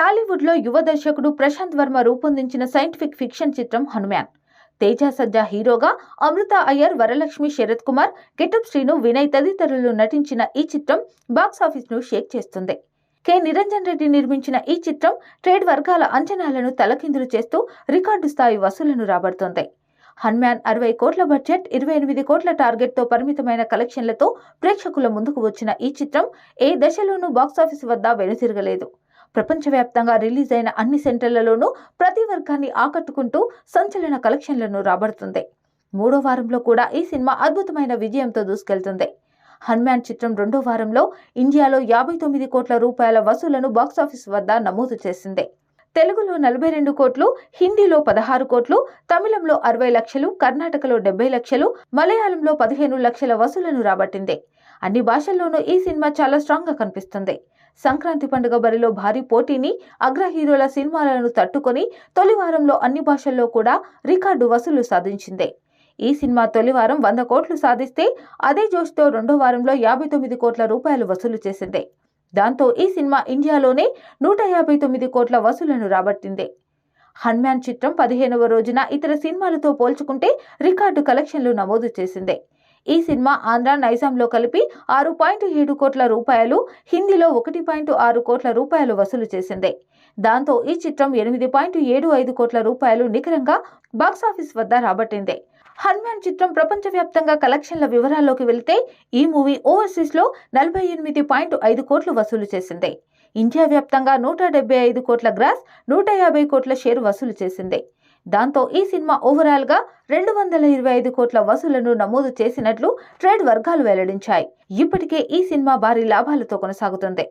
టాలీవుడ్ లో యువ దర్శకుడు ప్రశాంత్ వర్మ రూపొందించిన సైంటిఫిక్ ఫిక్షన్ చిత్రం హనుమాన్. తేజ సజ్జా హీరోగా, అమృత అయ్యర్, వరలక్ష్మి, శరత్ కుమార్, గెటప్ శ్రీను, వినయ్ తదితరులు నటించిన ఈ చిత్రం బాక్సాఫీస్ ను షేక్ చేస్తుంది. కె నిరంజన్ రెడ్డి నిర్మించిన ఈ చిత్రం ట్రేడ్ వర్గాల అంచనాలను తలకిందులు చేస్తూ రికార్డు స్థాయి వసూళ్లను రాబడుతోంది. హనుమాన్ 60 కోట్ల బడ్జెట్, 28 కోట్ల టార్గెట్ తో పరిమితమైన కలెక్షన్లతో ప్రేక్షకుల ముందుకు వచ్చిన ఈ చిత్రం ఏ దశలోనూ బాక్సాఫీస్ వద్ద వెనుతిరగలేదు. ప్రపంచవ్యాప్తంగా రిలీజ్ అయిన అన్ని సెంటర్లలోనూ ప్రతి వర్గాన్ని ఆకట్టుకుంటూ సంచలన కలెక్షన్లను రాబడుతుంది. 3వ వారంలో కూడా ఈ సినిమా అద్భుతమైన విజయంతో దూసుకెళ్తుంది. హనుమాన్ చిత్రం 2వ వారంలో ఇండియాలో 59 కోట్ల రూపాయల వసూలను బాక్సాఫీస్ వద్ద నమోదు చేసింది. తెలుగులో 42 కోట్లు, హిందీలో 16 కోట్లు, తమిళంలో 60 లక్షలు, కర్ణాటకలో 70 లక్షలు, మలయాళంలో 15 లక్షల వసూలను రాబట్టింది. అన్ని భాషల్లోనూ ఈ సినిమా చాలా స్ట్రాంగ్ గా కనిపిస్తుంది. సంక్రాంతి పండుగ బరిలో భారీ పోటీని, అగ్ర హీరోల సినిమాలను తట్టుకొని తొలి వారంలో అన్ని భాషల్లో కూడా రికార్డు వసూలు సాధించింది. ఈ సినిమా తొలి వారం 100 కోట్లు సాధిస్తే అదే జోష్తో 2వ వారంలో 59 కోట్ల రూపాయలు వసూలు చేసింది. దాంతో ఈ సినిమా ఇండియాలోనే 159 కోట్ల వసూలను రాబట్టింది. హనుమాన్ చిత్రం 15వ రోజున ఇతర సినిమాలతో పోల్చుకుంటే రికార్డు కలెక్షన్లు నమోదు చేసింది. ఈ సినిమా ఆంధ్ర, నైజాంలో కలిపి 6.7 కోట్ల రూపాయలు, హిందీలో 1.6 కోట్ల రూపాయలు వసూలు చేసింది. దాంతో ఈ చిత్రం 8.75 కోట్ల రూపాయలు నికరంగా బాక్సాఫీస్ వద్ద రాబట్టింది. హనుమాన్ చిత్రం ప్రపంచవ్యాప్తంగా కలెక్షన్ల వివరాల్లోకి వెళితే ఈ మూవీ ఓవర్సీస్ లో 48.5 కోట్లు వసూలు చేసింది. ఇండియా వ్యాప్తంగా 175 కోట్ల గ్రాస్, 150 కోట్ల షేర్ వసూలు చేసింది. దాంతో ఈ సినిమా ఓవరాల్ గా 225 కోట్ల వసూలను నమోదు చేసినట్లు ట్రేడ్ వర్గాలు వెల్లడించాయి. ఇప్పటికే ఈ సినిమా భారీ లాభాలతో కొనసాగుతుంది.